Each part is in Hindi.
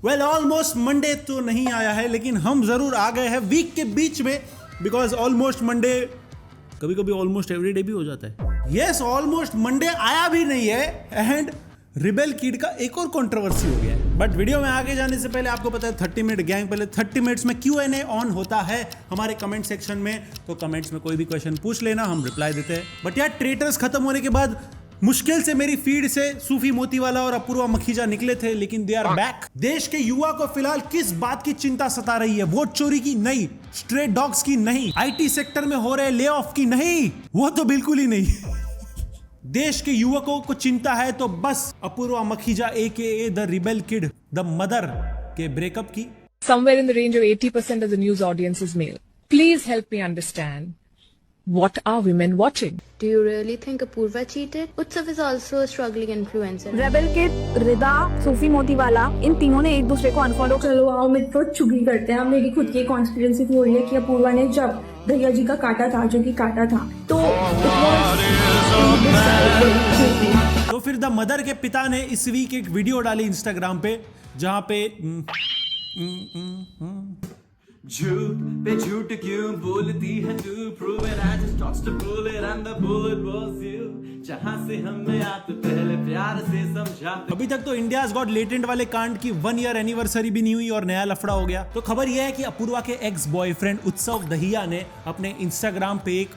वेल ऑलमोस्ट मंडे तो नहीं आया है, लेकिन हम जरूर आ गए हैं वीक के बीच में, बिकॉज ऑलमोस्ट मंडे कभी कभी ऑलमोस्ट एवरी डे भी हो जाता है। यस, ऑलमोस्ट मंडे आया भी नहीं है एंड रिबेल किड का एक और कंट्रोवर्सी हो गया है। बट वीडियो में आगे जाने से पहले आपको पता है 30 मिनट गैंग, पहले 30 मिनट्स में Q&A ऑन होता है हमारे कमेंट सेक्शन में, तो कमेंट्स में कोई भी क्वेश्चन पूछ लेना, हम रिप्लाई देते हैं। बट यार ट्रेटर्स खत्म होने के बाद मुश्किल से मेरी फीड से सूफी मोतीवाला और अपूर्वा मखीजा निकले थे, लेकिन दे आर बैक। देश के युवा को फिलहाल किस बात की चिंता सता रही है? वोट चोरी की नहीं, स्ट्रे डॉग्स की नहीं, IT सेक्टर में हो रहे ले ऑफ की नहीं, वो तो बिल्कुल ही नहीं। देश के युवकों को चिंता है तो बस Apoorva Makhija AKA the rebel kid, the mother के ब्रेकअप की। Somewhere in the range of 80% of the news audience is male. Please help me understand. What are women watching? Do you really think Apurva cheated? Utsav is also a struggling influencer. Rebel kid, Rida, Sufi Motiwala, इन तीनों ने एक दूसरे को अनफॉलो। चलो आओ मित्र तो चुगली करते हैं। मेरी खुद की कॉन्स्पिरेसी थ्योरी है कि अपूर्वा ने जब भैया जी का काटा था, जो कि काटा था, तो तो फिर द मदर के पिता ने इस वीक एक वीडियो डाली इंस्टाग्राम पे, जहां पे झूठ पे झूठ क्यों बोलती है तू? Prove it, I just tossed a bullet and the bullet was you. जहां से हमें आते पहले प्यार से समझाते। अभी तक तो इंडियाज गॉट लेटेंट वाले कांड की 1 ईयर एनिवर्सरी भी नहीं हुई और नया लफड़ा हो गया। तो खबर यह है कि अपूर्वा के एक्स बॉयफ्रेंड उत्सव दहिया ने अपने इंस्टाग्राम पे एक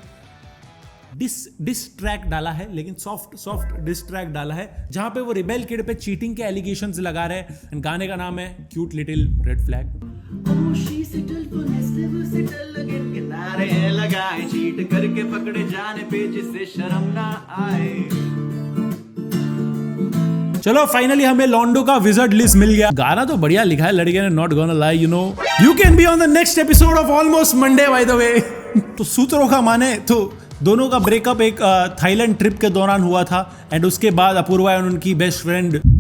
डिस ट्रैक डाला है, लेकिन सॉफ्ट डिस ट्रैक डाला है, जहां पे वो रिबेल किड पे चीटिंग के एलिगेशंस लगा रहे हैं। गाने का नाम है क्यूट लिटिल रेड फ्लैग। लगाए चीट करके पकड़े जाने पे जिससे शर्म ना आए। चलो फाइनली हमें लॉन्डो का विजर्ड लिस्ट मिल गया। गाना तो बढ़िया लिखा है लड़के ने, not gonna lie, you know you can be on the next episode of almost Monday by the way. तो सूत्रों का माने तो दोनों का ब्रेकअप एक थाईलैंड ट्रिप के दौरान हुआ था, एंड उसके बाद अपूर्वा और उनकी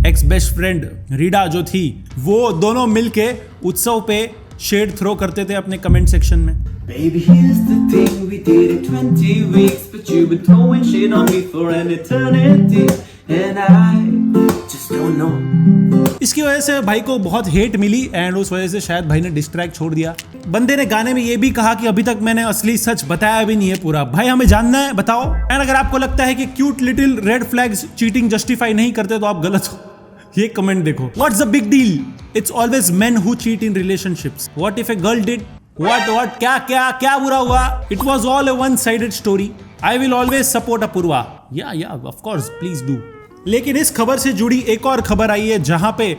एक्स बेस्ट फ्रेंड रीडा जो थी, वो दोनों मिलके उत्सव पे शेड थ्रो करते थे अपने कमेंट सेक्शन में। Baby, here's the thing, we did it 20 weeks, but you've been throwing shit on me for an eternity, and I just don't know. इसकी वजह से भाई को बहुत हेट मिली, एंड उस वजह से शायद भाई ने डिस्ट्रैक्ट छोड़ दिया। बंदे ने गाने में ये भी कहा कि अभी तक मैंने असली सच बताया भी नहीं है पूरा। भाई हमें जानना है, बताओ। एंड अगर आपको लगता है कि cute little red flags cheating justify नहीं करते तो आप गलत हो। ये कमेंट देखो, what's the big deal? It's always men who cheat in relationships. What if a girl did? What? क्या बुरा हुआ? It was all a one-sided story. I will always support Apurva. Yeah, of course, please do. लेकिन इस खबर से जुड़ी एक और खबर आई है, जहां पे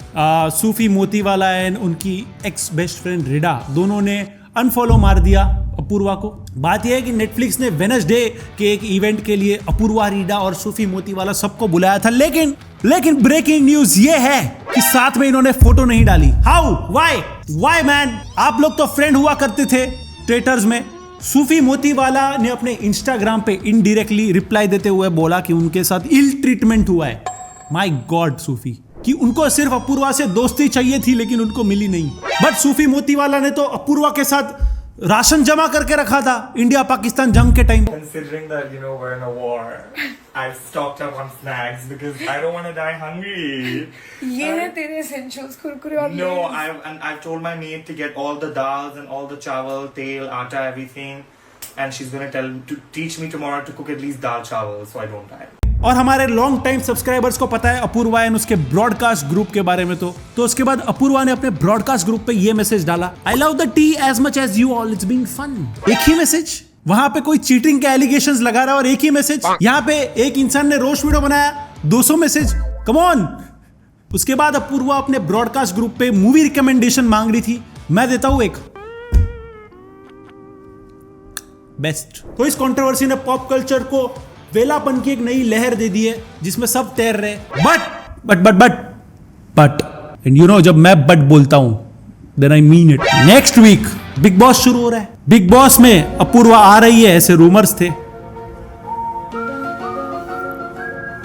सूफी मोतीवाला एंड उनकी एक्स बेस्ट फ्रेंड रिडा दोनों ने अनफॉलो मार दिया अपूर्वा को। बात यह है कि नेटफ्लिक्स ने वेडनेसडे के एक इवेंट के लिए अपूर्वा, रीडा और सूफी मोतीवाला सबको बुलाया था, लेकिन ब्रेकिंग न्यूज ये है कि साथ में इन्होंने फोटो नहीं डाली। हाउ? Y man? आप लोग तो फ्रेंड हुआ करते थे ट्विटर्स में। सूफी मोतीवाला ने अपने इंस्टाग्राम पे इनडायरेक्टली रिप्लाई देते हुए बोला कि उनके साथ इल ट्रीटमेंट हुआ है। माय गॉड सूफी, कि उनको सिर्फ अपूर्वा से दोस्ती चाहिए थी लेकिन उनको मिली नहीं। बट सूफी मोतीवाला ने तो अपूर्वा के साथ राशन जमा करके रखा था इंडिया पाकिस्तान जंग के time. Considering that, we're in a war, I've stocked up on snacks because I don't want to die hungry. ये है तेरे essentials, कुरकुरे और No, I've told my maid to get all the dals and all the chawal, tel, atta, everything, and she's gonna teach me tomorrow to cook at least dal chawal so I don't die. और हमारे लॉन्ग टाइम सब्सक्राइबर्स को पता है अपूर्वा एंड उसके ब्रॉडकास्ट ग्रुप के बारे में। तो उसके बाद अपूर्वा ने अपने ब्रॉडकास्ट ग्रुप पे ये मैसेज डाला, I love the tea as much as you all, it's being fun. एक ही मैसेज, वहां पे कोई चीटिंग के एलिगेशंस लगा रहा है और एक ही मैसेज। यहाँ पे एक इंसान ने रोस्ट वीडियो बनाया, 200 मैसेज, कम ऑन। उसके बाद अपूर्वा अपने ब्रॉडकास्ट ग्रुप पे मूवी रिकमेंडेशन मांग रही थी। मैं देता हूं एक बेस्ट। तो इस कंट्रोवर्सी ने पॉप कल्चर को वेलापन की एक नई लहर दे दी है, जिसमें सब तैर रहे। बट एंड जब मैं बट बोलता हूं then I mean it. Next week Bigg Boss शुरू हो रहा है। बिग बॉस में अपूर्वा आ रही है, ऐसे रूमर्स थे।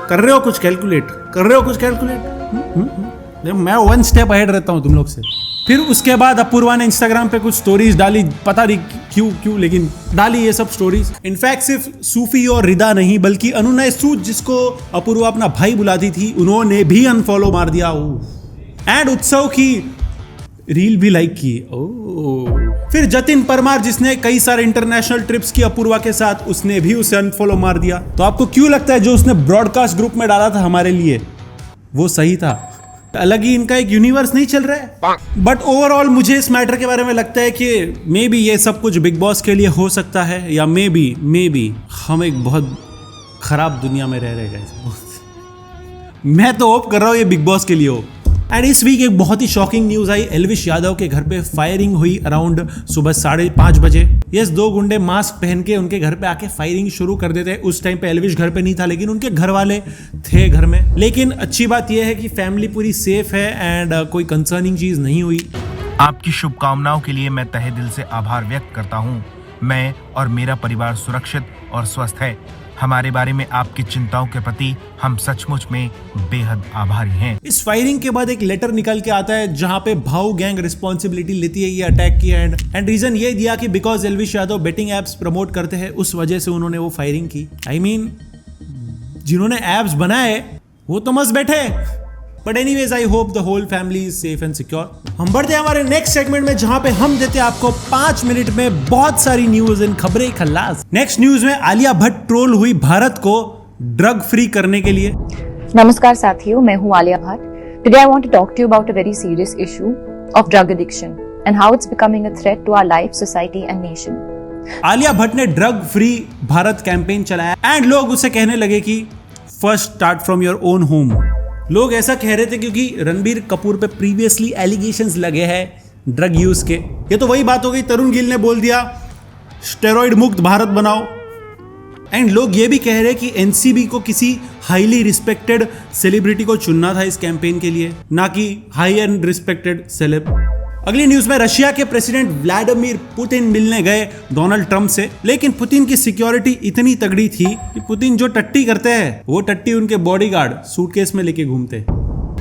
कर रहे हो कुछ कैलकुलेट? मैं 1 स्टेप अहेड रहता हूं तुम लोग से। फिर उसके बाद अपूर्वा ने इंस्टाग्राम पे कुछ स्टोरीज डाली, पता नहीं क्यों लेकिन डाली ये सब स्टोरीज। इनफैक्ट सिर्फ सूफी और रिदा नहीं, बल्कि अनुनय सूद, जिसको अपूर्वा अपना भाई बुलाती थी, उन्होंने भी अनफॉलो मार दिया। एंड उत्सव की रील भी लाइक की। ओह। फिर जतिन परमार जिसने कई सारे इंटरनेशनल ट्रिप्स की अपूर्वा के साथ, उसने भी उसे अनफॉलो मार दिया। तो आपको क्यों लगता है जो उसने ब्रॉडकास्ट ग्रुप में डाला था हमारे लिए वो सही था? अलग ही इनका एक यूनिवर्स नहीं चल रहा है। बट ओवरऑल मुझे इस मैटर के बारे में लगता है कि मे बी ये सब कुछ बिग बॉस के लिए हो सकता है, या मे बी हम एक बहुत खराब दुनिया में रह रहे हैं। मैं तो होप कर रहा हूँ ये बिग बॉस के लिए हो। एंड इस वीक एक बहुत ही शॉकिंग न्यूज आई। एल्विश यादव के घर पे फायरिंग हुई अराउंड सुबह 5:30 बजे। यस, 2 गुंडे मास्क पहन के उनके घर पे आके फायरिंग शुरू कर देते। उस टाइम पे एल्विश घर पे नहीं था, लेकिन उनके घर वाले थे घर में। लेकिन अच्छी बात यह है कि फैमिली पूरी सेफ है एंड कोई कंसर्निंग चीज नहीं हुई। आपकी शुभकामनाओं के लिए मैं तहे दिल से आभार व्यक्त करता हूँ। मैं और मेरा परिवार सुरक्षित और स्वस्थ है। हमारे बारे में आपकी चिंताओं के प्रति हम सचमुच में बेहद आभारी हैं। इस फायरिंग के बाद एक लेटर निकल के आता है जहां पे भाऊ गैंग रिस्पॉन्सिबिलिटी लेती है ये अटैक की। एंड रीजन ये दिया कि because Elvish Yadav betting apps promote करते हैं, उस वजह से उन्होंने वो फायरिंग की। I mean, जिन्होंने एप्स बनाए वो तो मस्त बैठे। But anyways, I hope the whole family is safe and secure. हम बढ़ते हैं हमारे नेक्स्ट सेगमेंट में, जहां पे हम देते हैं आपको 5 मिनट में बहुत सारी न्यूज एंड खबरें खल्लास। नेक्स्ट न्यूज में आलिया भट्ट ट्रोल हुई भारत को ड्रग फ्री करने के लिए। नमस्कार साथियों, मैं हूं Alia Bhatt. Today I want to talk to you about a very serious issue of drug addiction and how it's becoming a threat to our life, society and nation. Alia Bhatt ने ड्रग फ्री भारत कैंपेन चलाया एंड लोग उसे कहने लगे कि first start from your own home. लोग ऐसा कह रहे थे क्योंकि रणबीर कपूर पे प्रीवियसली एलिगेशंस लगे हैं ड्रग यूज के। ये तो वही बात हो गई, तरुण गिल ने बोल दिया स्टेरॉइड मुक्त भारत बनाओ। एंड लोग ये भी कह रहे हैं कि एनसीबी को किसी हाईली रिस्पेक्टेड सेलिब्रिटी को चुनना था इस कैंपेन के लिए, ना कि हाई एंड रिस्पेक्टेड सेलेब। अगली न्यूज में रशिया के प्रेसिडेंट व्लादिमीर पुतिन मिलने गए डोनाल्ड ट्रंप से, लेकिन पुतिन की सिक्योरिटी इतनी तगड़ी थी कि पुतिन जो टट्टी करते हैं वो टट्टी उनके बॉडीगार्ड सूटकेस में लेके घूमते,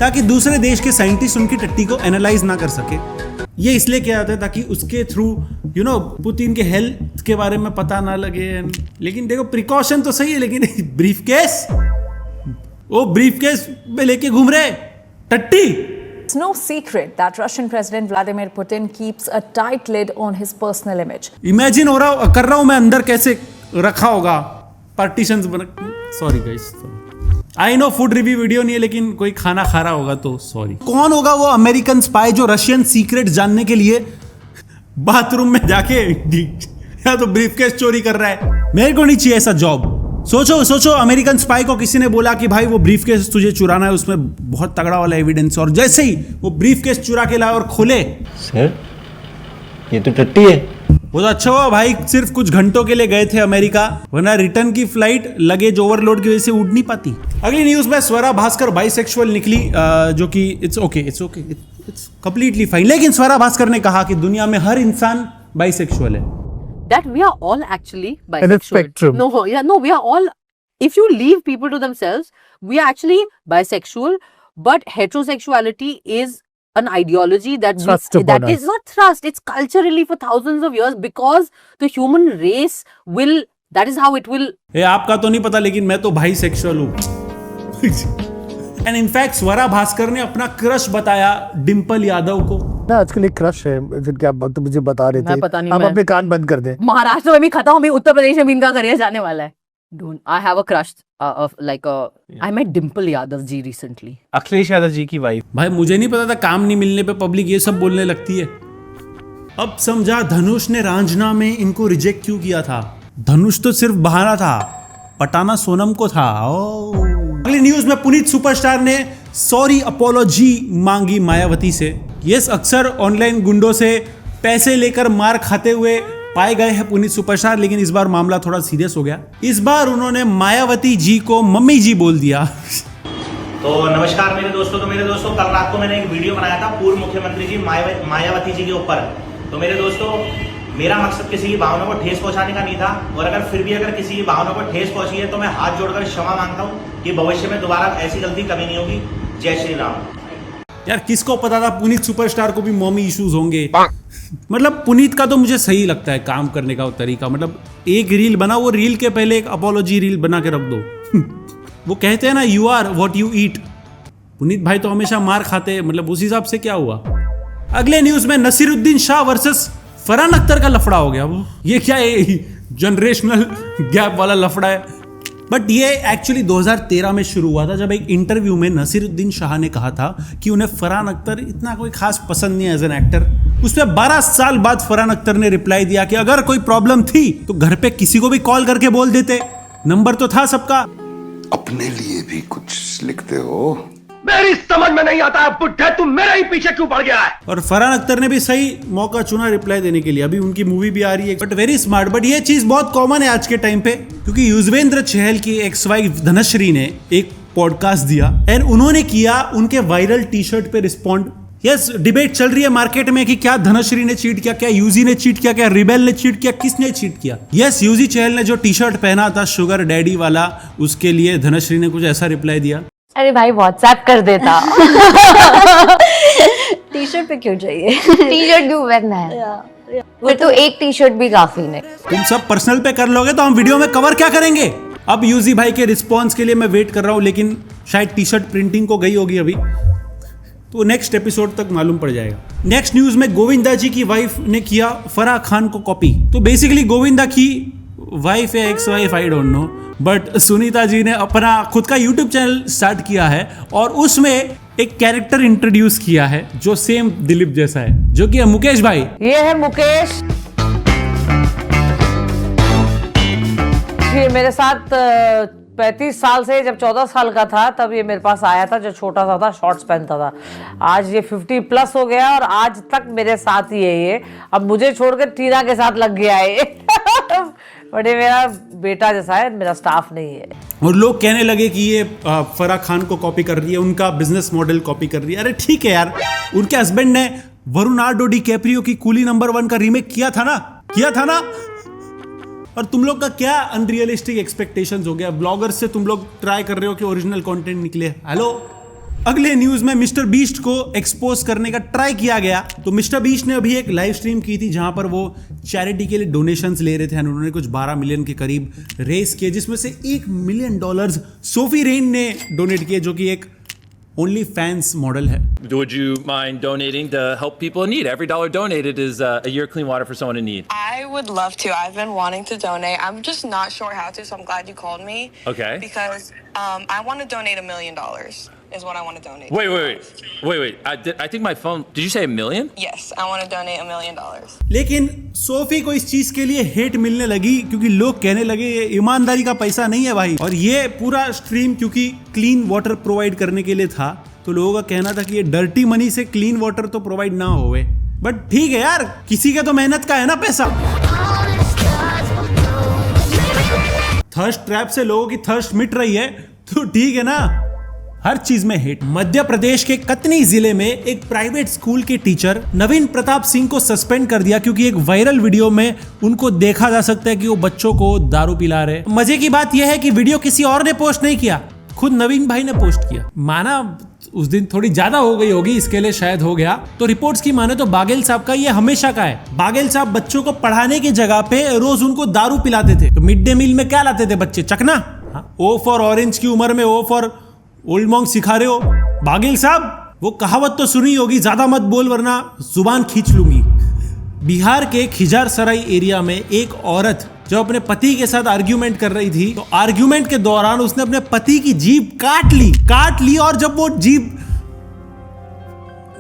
ताकि दूसरे देश के साइंटिस्ट उनकी टट्टी को एनालाइज ना कर सके। ये इसलिए किया जाता है ताकि उसके थ्रू पुतिन के हेल्थ के बारे में पता ना लगे। लेकिन देखो, प्रिकॉशन तो सही है, लेकिन ब्रीफकेस में लेके घूम रहे टट्टी। It's no secret that Russian President Vladimir Putin keeps a tight lid on his personal image. Imagine कर रहा हूं मैं अंदर कैसे रखा होगा पार्टीशंस बना। Sorry guys, I know food review video नहीं है, लेकिन कोई खाना खा रहा होगा तो सॉरी। कौन होगा वो अमेरिकन स्पाई जो रशियन सीक्रेट जानने के लिए बाथरूम में जाके या तो ब्रीफकेस चोरी कर रहा है? मेरे को नहीं चाहिए ऐसा जॉब। सोचो अमेरिकन स्पाई को किसी ने बोला कि भाई वो ब्रीफकेस तुझे चुराना है, उसमें बहुत तगड़ा वाला एविडेंस, और जैसे ही वो ब्रीफकेस चुरा के लाए और खोले, सर ये तो टट्टी है। वो तो अच्छा हुआ भाई सिर्फ कुछ घंटों के लिए गए थे अमेरिका, वरना रिटर्न की फ्लाइट लगेज ओवरलोड की वजह से उड़ नहीं पाती। अगली न्यूज में स्वरा भास्कर बाइसेक्सुअल निकली, जो कि इट्स कंप्लीटली फाइन। लेकिन स्वरा भास्कर ने कहा कि दुनिया में हर इंसान बाइसेक्सुअल है। That we are all actually bisexual. In a spectrum. No, we are all. If you leave people to themselves, we are actually bisexual. But heterosexuality is an ideology that is not thrust. It's culturally for thousands of years because the human race will. That is how it will. आपका तो नहीं पता, लेकिन मैं तो बाइसेक्सुअल हूँ। एंड इनफैक्ट स्वरा भास्कर ने अपना क्रश बताया डिम्पल यादव को। ना आजकल एक क्रश है जिनके आप वक्त मुझे बता रहे थे, पता नहीं, आप अपने कान बंद कर दें। महाराष्ट्र में भी खाता हूँ, उत्तर प्रदेश में भी इनका करियर जाने वाला है। Don't I have a crush I met Dimple Yadav ji recently. Akhilesh Yadav ji की वाइफ। भाई मुझे नहीं पता था काम नहीं मिलने पे पब्लिक ये सब बोलने लगती है। अब समझा धनुष ने रांझना में इनको रिजेक्ट क्यों किया था। धनुष तो सिर्फ बहाना था, पटाना सोनम को था। अगली न्यूज में पुनीत सुपरस्टार ने सॉरी अपोलॉजी मांगी मायावती से। यस, अक्सर ऑनलाइन गुंडों से पैसे लेकर मार खाते हुए पाए गए हैं पुनीत सुपरस्टार, लेकिन इस बार मामला थोड़ा सीरियस हो गया। इस बार उन्होंने मायावती जी को मम्मी जी बोल दिया। तो नमस्कार मेरे दोस्तों। कल रात को मैंने एक वीडियो बनाया था पूर्व मुख्यमंत्री जी मायावती जी के ऊपर। तो मेरे दोस्तों, मेरा मकसद किसी की भावना को ठेस पहुंचाने का नहीं था, और अगर किसी की भावना को ठेस पहुंची है तो मैं हाथ जोड़कर क्षमा मांगता हूं कि भविष्य में दोबारा ऐसी गलती कभी नहीं होगी। जय श्री राम। यार किसको पता था पुनीत सुपरस्टार को भी मॉमी इश्यूज होंगे। मतलब पुनीत का तो मुझे सही लगता है काम करने का तरीका। मतलब एक रील बना, वो रील के पहले एक अपोलॉजी रील बना के रख दो। वो कहते हैं ना, you are what you eat. Puneet भाई तो हमेशा मार खाते हैं, मतलब उस हिसाब से क्या हुआ। अगले न्यूज में नसीरुद्दीन शाह वर्सेस फरहान अख्तर का लफड़ा हो गया। वो ये क्या है, जनरेशनल गैप वाला लफड़ा है। बट ये एक्चुअली 2013 में शुरू हुआ था, जब एक इंटरव्यू में नसीरुद्दीन शाह ने कहा था कि उन्हें फरहान अख्तर इतना कोई खास पसंद नहीं है एज एन एक्टर। उस पर 12 साल बाद फरहान अख्तर ने रिप्लाई दिया कि अगर कोई प्रॉब्लम थी तो घर पे किसी को भी कॉल करके बोल देते, नंबर तो था सबका। अपने लिए भी कुछ लिखते हो? मेरी समझ में नहीं आता है बुड्ढे, तुम मेरे ही पीछे क्यों पड़ गया है? और फरहान अख्तर ने भी सही मौका चुना रिप्लाई देने के लिए। अभी उनकी मूवी भी आ रही है, बट वेरी स्मार्ट। बट ये चीज बहुत कॉमन है आज के टाइम पे, क्योंकि युजवेंद्र चहल की एक्स वाइफ धनश्री ने एक पॉडकास्ट दिया एंड उन्होंने किया उनके वायरल टी शर्ट पे रिस्पॉन्ड। यस, डिबेट चल रही है मार्केट में कि क्या धनश्री ने चीट किया, क्या यूजी ने चीट किया, क्या रिबेल ने चीट किया, किसने चीट किया। यस, यूजी चहल ने जो टी शर्ट पहना था शुगर डैडी वाला, उसके लिए धनश्री ने कुछ ऐसा रिप्लाई दिया। अरे भाई व्हाट्सएप कर देता। टी शर्ट पे क्यों चाहिए? टी शर्ट क्यों पहनना है? फिर तो एक टी शर्ट भी काफी नहीं। तुम सब पर्सनल पे कर लोगे तो हम वीडियो में कवर क्या करेंगे? अब यूजी भाई के रिस्पॉन्स के लिए मैं वेट कर रहा हूँ, लेकिन शायद टी शर्ट प्रिंटिंग को गई होगी अभी, तो नेक्स्ट एपिसोड तक मालूम पड़ जाएगा। नेक्स्ट न्यूज में गोविंदा जी की वाइफ ने किया फराह खान को कॉपी। तो बेसिकली गोविंदा की वाइफ है, ex wife, I don't know, but Sunita ji ने अपना खुद का यूट्यूब चैनल स्टार्ट किया है और उसमें एक कैरेक्टर इंट्रोड्यूस किया है जो सेम दिलीप जैसा है, जो कि है मुकेश भाई। ये है मुकेश, ये मेरे साथ 35 साल से, जब 14 साल का था तब ये मेरे पास आया था, जो छोटा सा था, शॉर्ट्स पहनता था। आज ये 50 प्लस हो गया और आज तक मेरे साथ ही है ये। अब मुझे छोड़कर टीना के साथ लग गया है ये। बट ये मेरा बेटा जैसा है, मेरा स्टाफ नहीं है। और लोग कहने लगे कि ये फराह खान को कॉपी कर रही है, उनका बिजनेस मॉडल कॉपी कर रही है। अरे ठीक है यार, उनके हस्बैंड ने वरुणार्डो डिकैप्रियो की कूली नंबर 1 का रीमेक किया था ना। और तुम लोग का क्या अनरियलिस्टिक एक्सपेक्टेशंस हो गया? ब्लॉगर से तुम लोग ट्राई कर रहे हो कि ओरिजिनल कंटेंट निकले। हेलो, अगले न्यूज में मिस्टर बीस्ट को एक्सपोज करने का ट्राई किया गया। तो मिस्टर बीस्ट ने अभी एक लाइव स्ट्रीम की थी जहां पर वो चैरिटी के लिए डोनेशंस ले रहे थे। उन्होंने कुछ 12 मिलियन के करीब रेस किए, जिसमें से $1 मिलियन सोफी रेन ने डोनेट किए, जो कि एक ओनली फैंस मॉडल है। Would you mind donating to help people in need? Every dollar donated is a year clean water for someone in need. I would love to. I've been wanting to donate. I'm just not sure how to, so I'm glad you called me. Okay. Because I want to donate $1 million is what I want to donate. Wait. I think my phone. Did you say $1 million? Yes, I want to donate $1 million. लेकिन सोफी को इस चीज के लिए हेट मिलने लगी क्योंकि लोग कहने लगे ये ईमानदारी का पैसा नहीं है भाई। और ये पूरा स्ट्रीम क्योंकि क्लीन वाटर प्रोवाइड करने के लिए था, तो लोगों का कहना था कि ये डर्टी मनी से क्लीन वाटर तो प्रोवाइड ना होवे। बट ठीक है यार, किसी का तो मेहनत का है ना पैसा। थर्स्ट ट्रैप से लोगों की थर्स्ट मिट रही है तो ठीक है ना। हर चीज में हिट। मध्य प्रदेश के कतनी जिले में एक प्राइवेट स्कूल के टीचर नवीन प्रताप सिंह को सस्पेंड कर दिया क्योंकि एक वायरल वीडियो में उनको देखा जा सकता है कि वो बच्चों को दारू पिला रहे। मजे की बात यह है कि वीडियो किसी और ने पोस्ट नहीं किया, खुद नवीन भाई ने पोस्ट किया। माना उस दिन थोड़ी ज्यादा हो गई होगी, इसके लिए शायद हो गया। तो रिपोर्ट्स की माने तो बागेल साहब का ये हमेशा का है। बागेल साहब बच्चों को पढ़ाने की जगह पे रोज उनको दारू पिलाते थे। तो मिड डे मील में क्या लाते थे बच्चे? चकना। ओ फॉर ऑरेंज की उम्र में ओ फॉर ओल्ड मॉन्क सिखा रहे हो बागेल साहब। वो कहावत तो सुनी होगी, ज्यादा मत बोल वरना जुबान खींच लूंगी। बिहार के खिजार सराय एरिया में एक औरत जो अपने पति के साथ आर्ग्यूमेंट कर रही थी, तो आर्ग्यूमेंट के दौरान उसने अपने पति की जीभ काट ली और जब वो जीभ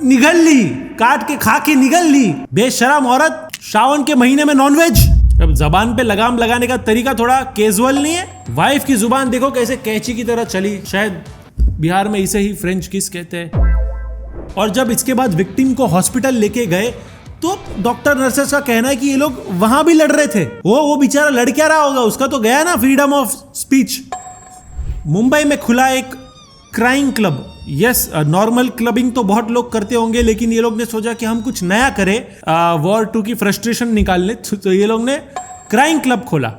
निगल ली, काट के खा के निगल ली। बेशरम औरत। श्रावण के महीने में नॉनवेज। अब जबान पे लगाम लगाने का तरीका थोड़ा कैजुअल नहीं है। वाइफ की जुबान देखो कैसे कैंची की तरह चली। शायद बिहार में इसे ही फ्रेंच किस कहते हैं। और जब इसके बाद विक्टिम को हॉस्पिटल लेके गए तो डॉक्टर नर्सेस का कहना है कि ये लोग वहां भी लड़ रहे थे। वो बेचारा लड़ क्या रहा होगा, उसका तो गया ना फ्रीडम ऑफ स्पीच। मुंबई में खुला एक crime club. Yes, normal clubbing तो बहुत लोग करते होंगे, लेकिन ये लोग ने सोचा कि हम कुछ नया करें वॉर 2 की फ्रस्ट्रेशन निकालने। तो ये लोग ने क्राइम क्लब खोला।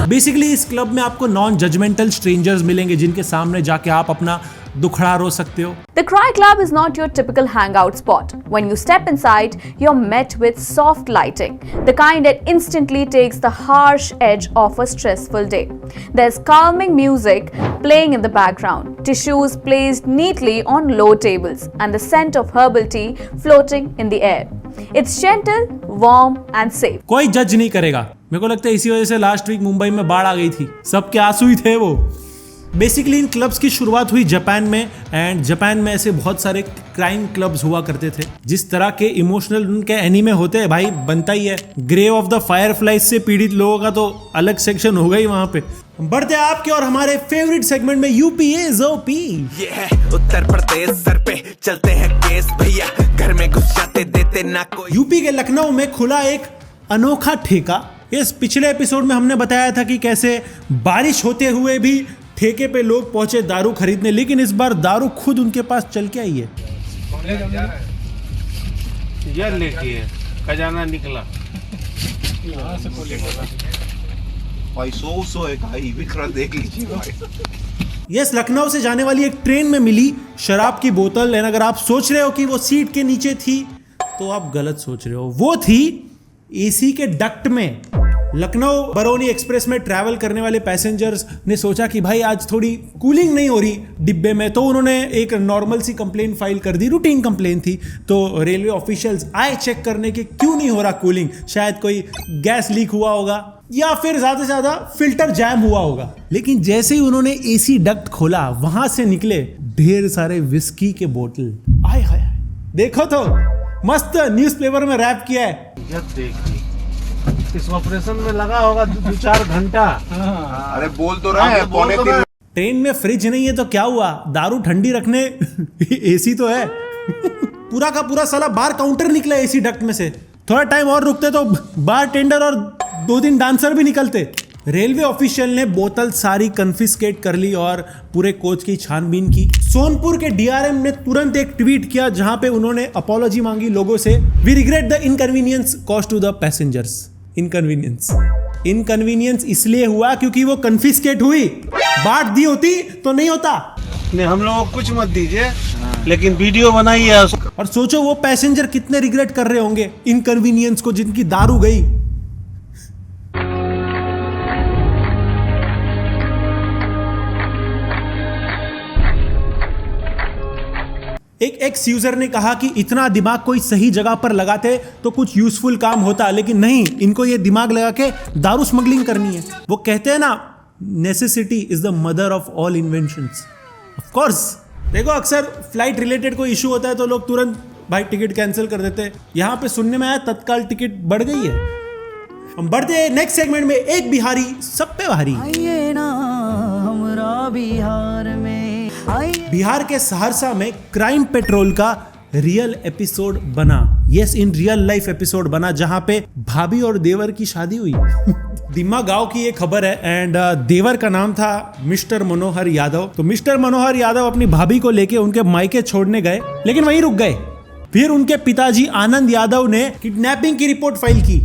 बेसिकली इस क्लब में आपको नॉन जजमेंटल स्ट्रेंजर्स मिलेंगे जिनके सामने जाके आप अपना दुखड़ा रो सकते हो। The Cry Club is not your typical hangout spot. When you step inside, you're met with soft lighting, the kind that instantly takes the harsh edge off a stressful day. There's calming music playing in the background, tissues placed neatly on low tables, and the scent of herbal tea floating in the air. It's gentle, warm, and safe. कोई जज नहीं करेगा। मेरे को लगता है इसी वजह से लास्ट वीक मुंबई में बाढ़ आ गई थी, सबके आंसू ही थे वो। बेसिकली इन क्लब्स की शुरुआत हुई जापान में, एंड जापान में ऐसे बहुत सारे क्राइम क्लब्स हुआ करते थे। जिस तरह के इमोशनल उनके एनीमे होते हैं भाई, बनता ही है। ग्रेव ऑफ द फायरफ्लाइज से पीड़ित लोगों का तो अलग सेक्शन होगा ही वहां पे। बढ़ते हैं आपके और हमारे फेवरेट सेगमेंट में, यूपी इज ओपी। ये है उत्तर प्रदेश, सर पे चलते हैं केस भैया, घर में घुस जाते देते ना कोई। यूपी के लखनऊ में खुला एक अनोखा ठेका। इस पिछले एपिसोड में हमने बताया था कि कैसे बारिश होते हुए भी ठेके पे लोग पहुंचे दारू खरीदने, लेकिन इस बार दारू खुद उनके पास चल के आई है। यार लेके खजाना निकला। भाई सो एक आई विक्रम देख लीजिए भाई। यस, लखनऊ से जाने वाली एक ट्रेन में मिली शराब की बोतल। एंड अगर आप सोच रहे हो कि वो सीट के नीचे थी तो आप गलत सोच रहे हो। वो थी एसी के डक्ट में। लखनऊ बरौनी एक्सप्रेस में ट्रैवल करने वाले पैसेंजर्स ने सोचा कि भाई आज थोड़ी कूलिंग नहीं हो रही डिब्बे में, तो उन्होंने एक नॉर्मल सी कंप्लेन फाइल कर दी। रूटीन कंप्लेन थी। तो रेलवे ऑफिशियल्स आए चेक करने के क्यों नहीं हो रहा कूलिंग। शायद कोई गैस लीक हुआ होगा या फिर ज्यादा से ज्यादा फिल्टर जैम हुआ होगा। लेकिन जैसे ही उन्होंने एसी डक्ट खोला, वहां से निकले ढेर सारे विस्की के बोतल। आय हाय, देखो तो मस्त न्यूज़पेपर में रैप किया है। इस ऑपरेशन में लगा होगा 2-4 घंटा। अरे बोल तो रहा है पौने 3। ट्रेन में फ्रिज नहीं है तो क्या हुआ, दारू ठंडी रखने एसी तो है। पूरा का पूरा साला बार काउंटर निकला एसी डक्ट में से। थोड़ा टाइम और रुकते तो बार टेंडर और 2-3 डांसर भी निकलते। रेलवे ऑफिशियल ने बोतल सारी कन्फिस्केट कर ली और पूरे कोच की छानबीन की। सोनपुर के डीआरएम ने तुरंत एक ट्वीट किया जहां पे उन्होंने अपॉलॉजी मांगी लोगों से। We regret the inconvenience caused to the passengers. Inconvenience इसलिए हुआ क्योंकि वो कन्फिस्केट हुई। बांट दी होती तो नहीं होता। नहीं, हम लोगों को कुछ मत दीजिए, लेकिन वीडियो बनाइए। और सोचो वो पैसेंजर कितने रिग्रेट कर रहे होंगे इनकन्वीनियंस को, जिनकी दारू गई। एक एक्स यूजर ने कहा कि इतना दिमाग कोई सही जगह पर लगाते तो कुछ यूजफुल काम होता, लेकिन नहीं, इनको ये दिमाग लगा के दारू स्मगलिंग करनी है। वो कहते हैं ना, necessity is the mother of all inventions. Of course, देखो अक्सर फ्लाइट रिलेटेड कोई इशू होता है तो लोग तुरंत भाई टिकट कैंसिल कर देते हैं। यहां पे सुनने में आया तत्काल टिकट बढ़ गई है। हम बढ़ते हैं नेक्स्ट सेगमेंट में, एक बिहारी सब पे भारी। आइए ना हमरा बिहार में। बिहार के सहरसा में क्राइम पेट्रोल का रियल एपिसोड बना। Yes, in real life episode बना, जहां पे भाभी और देवर की शादी हुई। दिम्मा गांव की ये खबर है। एंड देवर का नाम था मिस्टर मनोहर यादव। तो मिस्टर मनोहर यादव अपनी भाभी को लेके उनके मायके छोड़ने गए, लेकिन वहीं रुक गए। फिर उनके पिताजी आनंद यादव ने किडनैपिंग की रिपोर्ट फाइल की।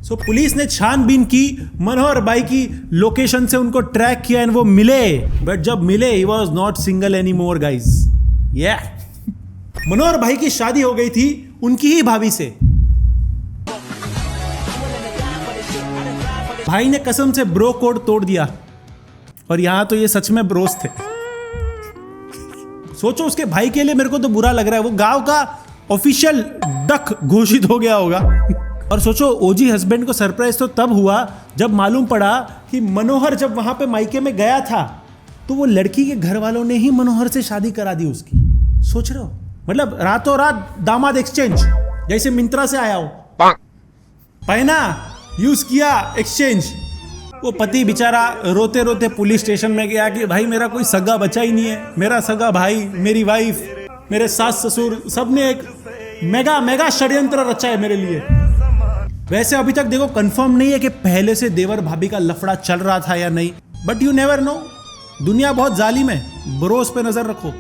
सो पुलिस ने छानबीन की, मनोहर भाई की लोकेशन से उनको ट्रैक किया एंड वो मिले। बट जब मिले, he was not single any more guys. Manohar भाई की शादी हो गई थी उनकी ही भाभी से। भाई ने कसम से ब्रो कोड तोड़ दिया, और यहां तो ये सच में ब्रोस थे। सोचो, उसके भाई के लिए मेरे को तो बुरा लग रहा है। वो गांव का ऑफिशियल डक घोषित हो गया होगा। और सोचो, ओजी हस्बैंड को सरप्राइज तो तब हुआ जब मालूम पड़ा कि मनोहर जब वहां पे मायके में गया था तो वो लड़की के घर वालों ने ही मनोहर से शादी करा दी उसकी। सोच रहे हो, मतलब रातों रात दामाद एक्सचेंज, जैसे मिंत्रा से आया हो, पहना, यूज किया, एक्सचेंज। वो पति बेचारा रोते रोते पुलिस स्टेशन में गया कि भाई मेरा कोई सगा बचा ही नहीं है। मेरा सगा भाई, मेरी वाइफ, मेरे सास ससुर, सबने एक मेगा षड्यंत्र रचा है मेरे लिए। वैसे अभी तक देखो कंफर्म नहीं है कि पहले से देवर भाभी का लफड़ा चल रहा था या नहीं, बट यू नेवर नो। दुनिया बहुत जालिम है, ब्रोस पे नजर रखो।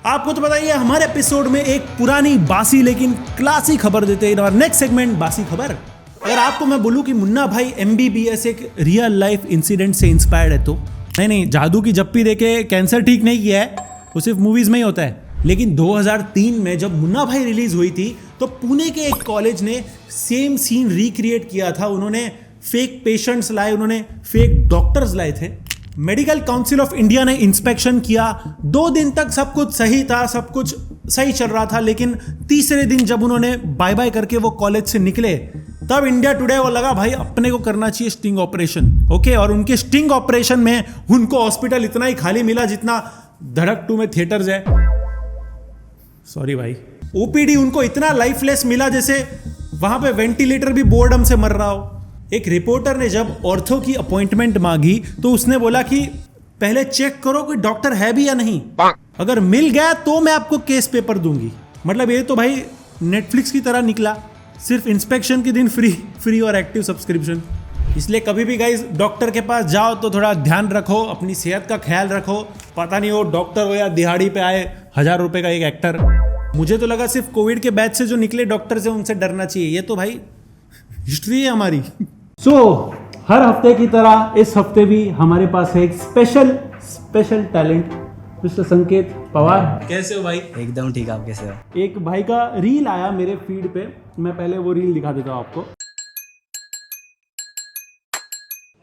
आपको तो बताइए, हमारे एपिसोड में एक पुरानी बासी लेकिन क्लासी खबर देते हैं। और नेक्स्ट सेगमेंट, बासी खबर। अगर आपको मैं बोलूं कि मुन्ना भाई MBBS एक रियल लाइफ इंसिडेंट से इंस्पायर्ड है तो नहीं, जादू की जप्पी देके कैंसर ठीक नहीं किया है, वो सिर्फ मूवीज में ही होता है। लेकिन 2003 में जब मुन्ना भाई रिलीज हुई थी तो पुणे के एक कॉलेज ने सेम सीन रिक्रिएट किया था। उन्होंने फेक पेशेंट्स लाए, उन्होंने फेक डॉक्टर्स लाए थे। मेडिकल काउंसिल ऑफ इंडिया ने इंस्पेक्शन किया। 2 दिन तक सब कुछ सही था, सब कुछ सही चल रहा था। लेकिन तीसरे दिन जब उन्होंने बाय बाय करके वो कॉलेज से निकले, तब इंडिया टुडे को लगा भाई अपने को करना चाहिए स्टिंग ऑपरेशन। ओके, और उनके स्टिंग ऑपरेशन में उनको हॉस्पिटल इतना ही खाली मिला जितना धड़क 2 में थिएटर्स है। सॉरी भाई, ओपीडी उनको इतना लाइफलेस मिला जैसे वहां पे वेंटिलेटर भी बोर्डम से मर रहा हो। एक रिपोर्टर ने जब ऑर्थो की अपॉइंटमेंट मांगी तो उसने बोला कि पहले चेक करो कि डॉक्टर है भी या नहीं, अगर मिल गया तो मैं आपको केस पेपर दूंगी। मतलब ये तो भाई नेटफ्लिक्स की तरह निकला, सिर्फ इंस्पेक्शन के दिन फ्री और एक्टिव सब्सक्रिप्शन। इसलिए कभी भी गाइस डॉक्टर के पास जाओ तो थोड़ा ध्यान रखो, अपनी सेहत का ख्याल रखो। पता नहीं वो डॉक्टर हो या दिहाड़ी पे आए 1000 रुपए का एक एक्टर। मुझे तो लगा सिर्फ कोविड के बैच से जो निकले डॉक्टर से उनसे डरना चाहिए। ये तो भाई हिस्ट्री है हमारी। हर हफ्ते की तरह इस हफ्ते भी हमारे पास है एक स्पेशल टैलेंट, मिस्टर संकेत पवार। कैसे हो भाई? एकदम ठीक, आप कैसे हो? एक भाई का रील आया मेरे फीड पे, मैं पहले वो रील दिखा देता हूँ आपको।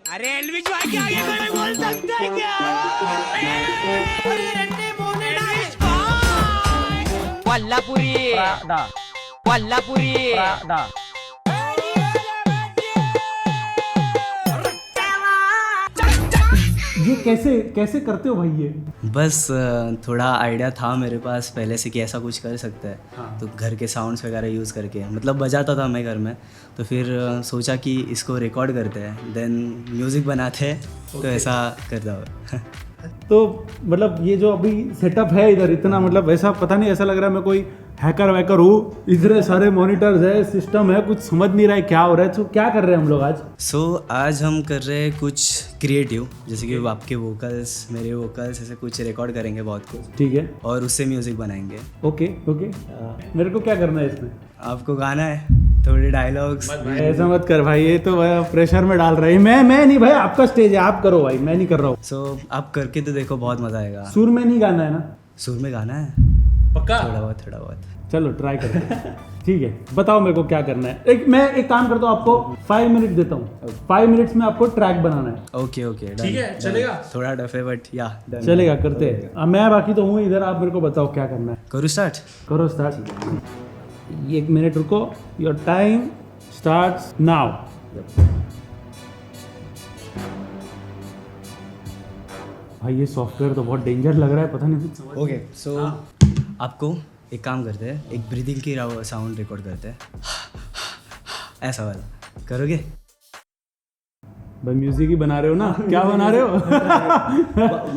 अरे एलविश भाई क्या ये कोई बोल सकता है क्या? कोल्हापुरी ये कैसे करते हो भाई ये? बस थोड़ा आइडिया था मेरे पास पहले से कि ऐसा कुछ कर सकता है। हाँ। तो घर के साउंड्स वगैरह यूज़ करके, मतलब बजाता था मैं घर में, तो फिर सोचा कि इसको रिकॉर्ड करते हैं, देन म्यूज़िक बनाते हैं। तो ऐसा करता हूँ। तो मतलब ये जो अभी सेटअप है इधर इतना, मतलब ऐसा पता नहीं, ऐसा लग रहा है मैं कोई हैकर वैकर हूँ। इधर सारे मॉनिटर्स है, सिस्टम है, कुछ समझ नहीं रहा है क्या हो रहा है। तो क्या कर रहे हैं हम लोग आज? आज हम कर रहे हैं कुछ क्रिएटिव, जैसे कि आपके वोकल्स, मेरे वोकल्स, ऐसे कुछ रिकॉर्ड करेंगे बहुत कुछ। ठीक है। और उससे म्यूजिक बनाएंगे। ओके। मेरे को क्या करना है इसमें? आपको गाना है, थोड़े डायलॉग्स। ऐसा मत कर भाई, ये तो प्रेशर में डाल रही है। मैं नहीं भाई, आपका स्टेज है, आप करो भाई, मैं नहीं कर रहा हूँ। आप करके तो देखो, बहुत मजा आएगा। सुर में नहीं गाना है ना? सुर में गाना है पक्का? थोड़ा बहुत। चलो ट्राई करते हैं। ठीक है, बताओ मेरे को क्या करना है। मैं एक काम करता हूँ, आपको 5 मिनट देता हूँ। 5 मिनट्स में आपको ट्रैक बनाना है। ओके ठीक है, चलेगा? थोड़ा डफ है बट या चलेगा, करते हैं। मैं बाकी तो हूँ इधर, आप मेरे को बताओ क्या करना है। करो स्टार्ट। 1 मिनट रुको, योर टाइम स्टार्ट्स नाउ। भाई ये सॉफ्टवेयर तो बहुत डेंजर लग रहा है, पता नहीं कुछ। ओके, सो आपको एक काम करते हैं, एक ब्रीदिंग की साउंड रिकॉर्ड करते हैं, ऐसा वाला करोगे? भाई म्यूजिक ही बना रहे हो ना? क्या बना रहे हो?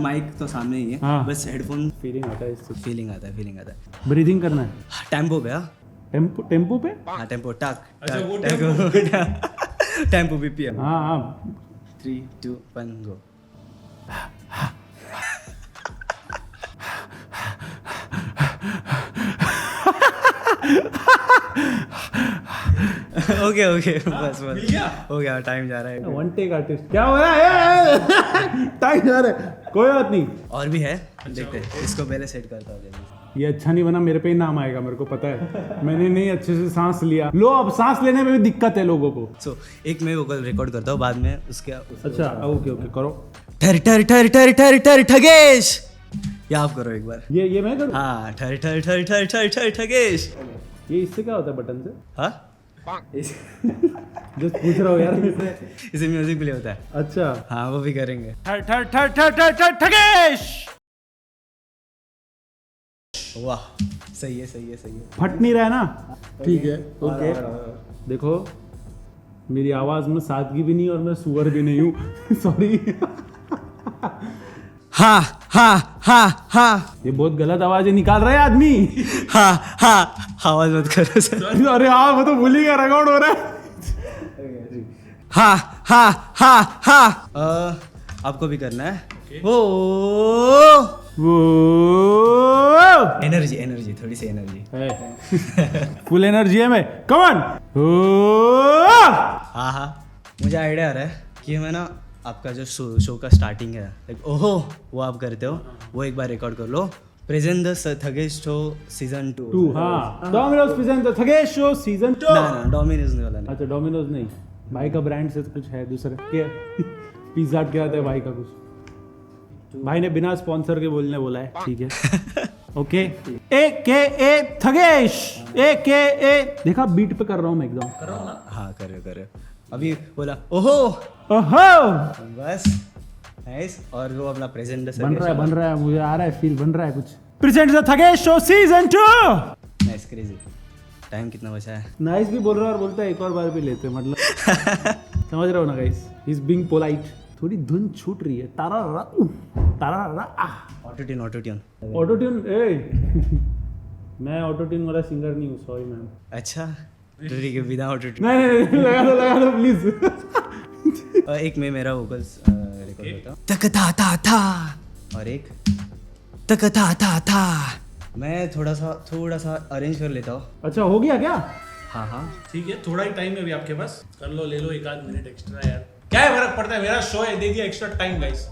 माइक तो सामने ही है। हाँ। बस हेडफोन फीलिंग आता है इससे। फीलिंग आता है। ब्रीदिंग करना है टेम्पो पे। हाँ, टेम्पो पे? हाँ, टेम्पो टाक। अच्छा, वो टेम्पो बीपीएम। हाँ। 3 2 1 गो। ओके बस हो गया, टाइम जा रहा है। वन टेक आर्टिस्ट क्या हो रहा है? टाइम जा रहा है, कोई बात नहीं। और भी है, देखते हैं। इसको पहले सेट करता हूँ। ये अच्छा नहीं बना, मेरे पे ही नाम आएगा, मेरे को पता है। मैंने नहीं अच्छे से सांस लिया। लो, अब सांस लेने में भी दिक्कत है लोगों को। एक मैं वोकल रिकॉर्ड करता हूँ, बाद में उसके। अच्छा, ओके करो। ठर ठर ठर ठर ठर ठर ठगेश, या आप करो एक बार। ये मैं करूँ? हाँ, ठर ठर ठर ठर ठर ठर ठगेश। ये इससे क्या होता है बटन से? हाँ, जस्ट पूछ रहा हूँ यार। इसे म्यूजिक प्ले होता है। अच्छा, हाँ, वो भी करेंगे। ठर ठर ठर ठर ठर ठर ठगेश। वाह, सही है। फट नहीं रहा है ना? ठीक है, ओके। देखो मेरी आवाज में सादगी भी नहीं और मैं सुअर भी नहीं हूँ। सॉरी। हाँ। ये बहुत गलत आवाजें निकाल रहा है आदमी। हाँ, आवाज मत करो सर। अरे हाँ, वो तो भूल ही गया, रिकॉर्ड हो रहा है। हाँ। आपको भी करना है। वो एनर्जी, थोड़ी सी एनर्जी। फुल एनर्जी है मैं। Come on. हाँ, मुझे आइडिया आ रहा है कि मैं ना, आपका जो शो का स्टार्टिंग है, ओहो, वो आप करते हो, वो एक बार रिकॉर्ड कर लो, present the Thugesh show season 2। हाँ, Domino's present the Thugesh show season 2। ना डोमिनोज नहीं वाला नहीं। अच्छा, डोमिनोज नहीं, भाई का ब्रांड से तो कुछ है दूसरा क्या? पिज्जा हट क्या आता है भाई का कुछ? भाई ने बिना स्पॉन्सर के बोलने बोला है, ठीक है। ओके, AKA थगेश, AKA देखा बीट पे कर रहा हूँ मैं एकदम। कर रहा हूँ ना? हाँ कर रहे अभी बोला ओहो बस नाइस। और वो अपना प्रेजेंट बन रहा है मुझे आ रहा है फील बन रहा है कुछ। Present the Thugesh show season 2। Nice crazy. Time कितना बचा है? नाइस भी बोल रहा है और बोलता है एक और बार भी लेते हैं, मतलब समझ रहे हो ना guys, he is being polite. थोड़ी धुन छूट रही है, तारा ऑटो ट्यून। मैं ऑटो ट्यून वाला सिंगर नहीं हूँ, सॉरी मैम। अच्छा ठीक है, बिना ऑटो ट्यून। नहीं लगा दो प्लीज। एक में मेरा वोकल्स रिकॉर्ड होता तक था और एक तक था। मैं थोड़ा सा अरेंज कर लेता हूँ। अच्छा हो गया क्या? हाँ ठीक है, थोड़ा ही टाइम है अभी आपके पास, कर लो, ले लो एक आध मिनट एक्स्ट्रा यार, क्या है फर्क पड़ता है, मेरा शो है, दे दिया एक्स्ट्रा टाइम गाइस।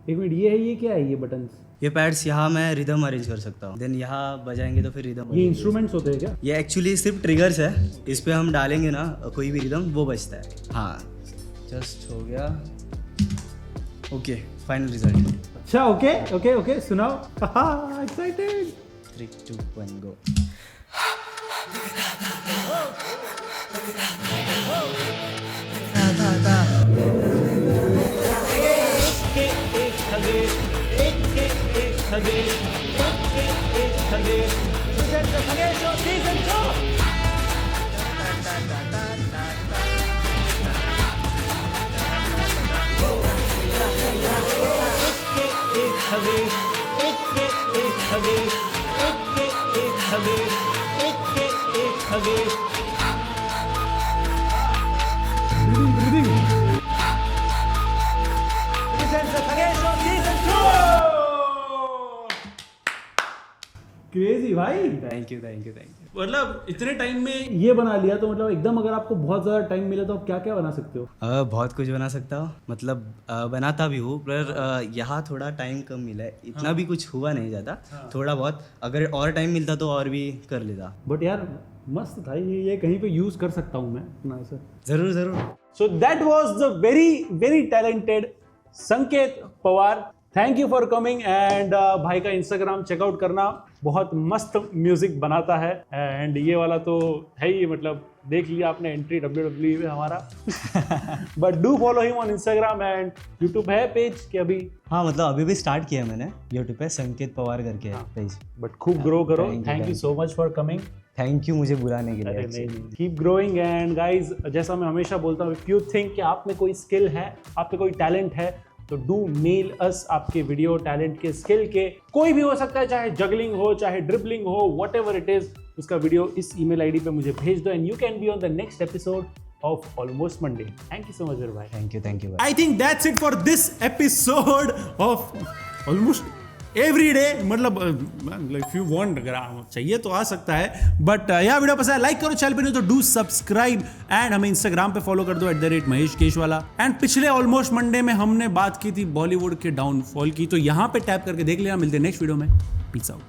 एक मिनट, ये क्या है ये बटन्स? ये पैड्स यहाँ मैं रिदम अरेंज कर सकता हूँ, देन यहाँ बजाएंगे तो फिर रिदम। ये इंस्ट्रूमेंट्स होते हैं क्या? ये एक्चुअली सिर्फ ट्रिगर्स है, इस पे हम डालेंगे ना कोई भी रिदम वो बजता है। हाँ जस्ट हो गया, ओके फाइनल रिजल्ट। अच्छा ओके सुनाओ। एक्साइटेड। 3 2 1 गो। क्रेजी भाई, थैंक यू। मतलब इतने टाइम में ये बना लिया तो मतलब एकदम, अगर आपको बहुत ज्यादा टाइम मिले तो आप क्या क्या बना सकते हो? बहुत कुछ बना सकता हूँ, मतलब बनाता भी हूँ, पर यहाँ थोड़ा टाइम कम मिला है, इतना भी कुछ हुआ नहीं जाता। थोड़ा बहुत अगर और टाइम मिलता तो और भी कर लेता। बट यार मस्त था ये कहीं पे यूज कर सकता हूँ मैं अपना ऐसा। जरूर। So that was the very talented Sanket Pawar. Thank you for coming and भाई का इंस्टाग्राम चेकआउट करना, बहुत मस्त म्यूजिक बनाता है। एंड ये वाला तो है ही, मतलब देख लिया आपने एंट्री WWE में हमारा। But do follow him on Instagram and YouTube है पेज कि अभी? हाँ मतलब अभी भी स्टार्ट किया मैंने यूट्यूब पे, संकेत पवार करके पेज। बट खूब ग्रो करो। Thank you so much for coming. Thank you मुझे बुलाने के लिए। नहीं, कीप ग्रोइंग। एंड गाइज जैसा मैं हमेशा बोलता हूँ, इफ यू थिंक कि आप में कोई स्किल है, आप में कोई टैलेंट है, तो डू मेल अस आपके वीडियो टैलेंट के स्किल के, कोई भी हो सकता है, चाहे जगलिंग हो, चाहे ड्रिबलिंग हो, वट एवर इट इज, उसका वीडियो इस ईमेल आईडी पे मुझे भेज दो and you can be on the next episode of almost Monday. Thank you so much भाई। Thank you. I think that's it for this episode of almost every day. मतलब इफ यू वांट, अगर चाहिए तो आ सकता है। बट यह वीडियो पसंद है लाइक करो, चैनल पे नहीं तो डू सब्सक्राइब एंड हमें इंस्टाग्राम पे फॉलो कर दो @महेश केशवाला। एंड पिछले ऑलमोस्ट मंडे में हमने बात की थी बॉलीवुड के डाउनफॉल की, तो यहाँ पे टैप करके देख लेना। मिलते हैं नेक्स्ट वीडियो में। Peace out.